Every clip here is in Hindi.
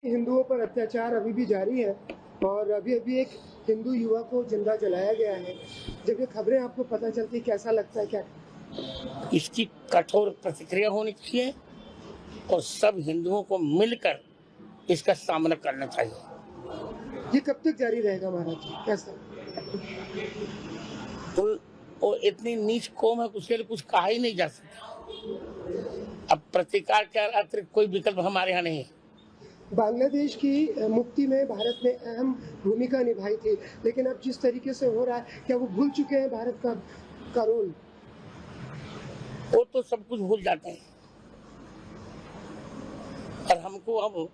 हिंदुओं पर अत्याचार अभी भी जारी है और अभी एक हिंदू युवक को जिंदा जलाया गया है। जब ये खबरें आपको पता चलती कैसा लगता है? क्या इसकी कठोर प्रतिक्रिया होनी चाहिए और सब हिंदुओं को मिलकर इसका सामना करना चाहिए। ये कब तक जारी रहेगा महाराज जी? कैसा? वो इतनी नीच कौम है, उसके लिए कुछ कहा ही नहीं जा सकता। अब प्रतिकार के अतिरिक्त कोई विकल्प हमारे यहाँ नहीं है। बांग्लादेश की मुक्ति में भारत ने अहम भूमिका निभाई थी, लेकिन अब जिस तरीके से हो रहा है, क्या वो भूल चुके हैं भारत का रोल? वो तो सब कुछ भूल जाते हैं और हमको अब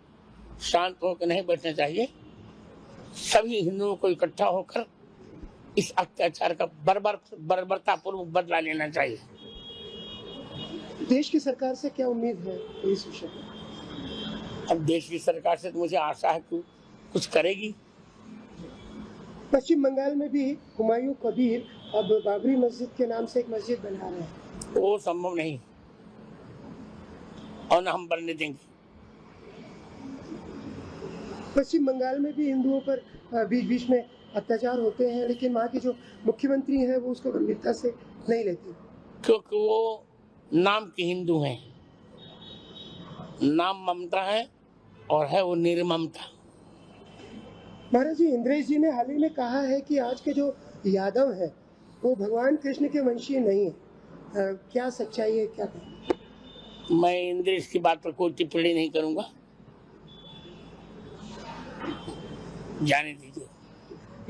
शांत होकर नहीं बैठना चाहिए। सभी हिंदुओं को इकट्ठा होकर इस अत्याचार का बर्बरतापूर्वक बदला लेना चाहिए। देश की सरकार से क्या उम्मीद है इस विषय में? अब देश की सरकार से तो मुझे आशा है कि कुछ करेगी। पश्चिम बंगाल में भी हुमायूं कबीर अब बाबरी मस्जिद के नाम से एक मस्जिद बना रहे हैं। वो संभव नहीं और न हम बनने देंगे। पश्चिम बंगाल में भी हिंदुओं पर बीच बीच में अत्याचार होते हैं, लेकिन वहाँ की जो मुख्यमंत्री हैं वो उसको गंभीरता से नहीं लेती, क्योंकि वो नाम के हिंदू हैं। नाम ममता है और है वो निर्ममता। महाराज जी, इंद्रेश जी ने हाल ही में कहा है कि आज के जो यादव हैं वो भगवान कृष्ण के वंशीय नहीं है। क्या सच्चाई है? क्या कहना? मैं इंद्रेश की बात पर कोई टिप्पणी नहीं करूंगा, जाने दीजिए।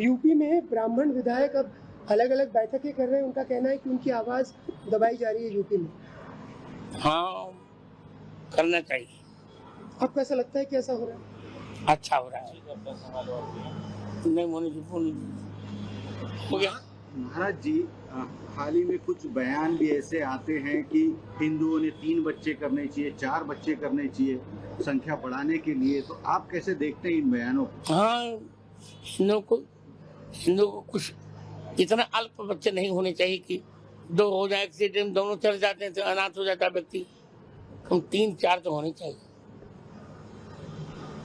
यूपी में ब्राह्मण विधायक अब अलग अलग बैठकें कर रहे हैं। उनका कहना है कि उनकी आवाज दबाई जा रही है यूपी में। हाँ, करना चाहिए। आपको ऐसा लगता है कि ऐसा हो रहा है? अच्छा हो रहा है। नहीं होने हो गया। महाराज जी, हाल ही में कुछ बयान भी ऐसे आते हैं कि हिंदुओं ने 3 बच्चे करने चाहिए, 4 बच्चे करने चाहिए संख्या बढ़ाने के लिए, तो आप कैसे देखते हैं इन बयानों को? हाँ, हिंदुओं को कुछ इतना अल्प बच्चे नहीं होने चाहिए कि 2 हो जाए, एक्सीडेंट दोनों चल जाते हैं तो अनाथ हो जाता है व्यक्ति। हम 3-4 तो होने चाहिए।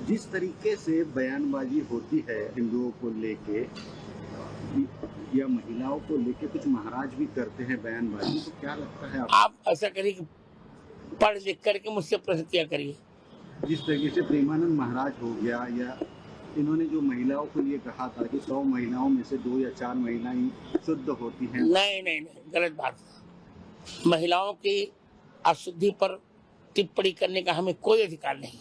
जिस तरीके से बयानबाजी होती है हिंदुओं को लेके या महिलाओं को लेके, कुछ महाराज भी करते हैं बयानबाजी, तो क्या लगता है आप ऐसा करिए कि पढ़ लिख करके मुझसे प्रश्न किया करिए। जिस तरीके से प्रेमानंद महाराज हो गया, या इन्होंने जो महिलाओं के लिए कहा था कि 100 महिलाओं में से 2 या 4 महिलाएं शुद्ध होती हैं। नहीं, गलत बात। महिलाओं की अशुद्धि पर टिप्पणी करने का हमें कोई अधिकार नहीं।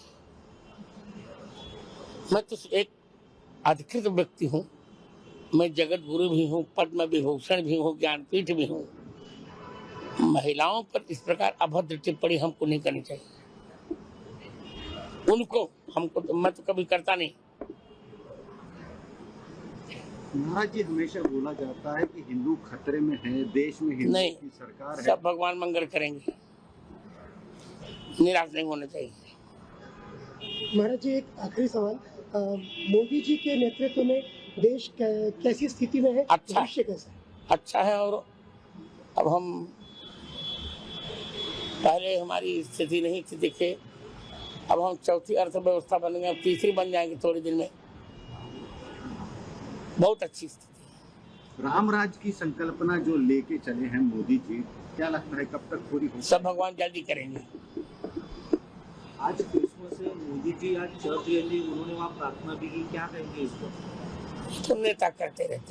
मैं तो एक अधिकृत व्यक्ति हूँ। मैं जगत गुरु भी हूँ, पद्म विभूषण भी हूँ, ज्ञानपीठ भी हूँ। महिलाओं पर इस प्रकार अभद्र टिप्पणी हमको नहीं करनी चाहिए। हमको तो मैं तो कभी करता नहीं। महाराज जी, हमेशा बोला जाता है कि हिंदू खतरे में है, देश में हिंदू की सरकार है। सब भगवान मंगल करेंगे, निराश नहीं होना चाहिए। महाराज जी, एक आखिरी सवाल, मोदी जी के नेतृत्व में देश कैसी स्थिति में है? अच्छा, भविष्य कैसा है? अच्छा है। और अब हम पहले हमारी स्थिति नहीं थी, देखिए अब हम चौथी अर्थव्यवस्था बन गए, तीसरी बन जाएंगे थोड़े दिन में। बहुत अच्छी स्थिति। राम राज की संकल्पना जो लेके चले हैं मोदी जी, क्या लगता है कब तक पूरी होगी? सब भगवान जल्दी करेंगे। आज क्रिसमस है, मोदी जी आज चर्च गए थे, उन्होंने वहाँ प्रार्थना भी की, क्या कहेंगे इसको? तो नेता करते रहते हैं।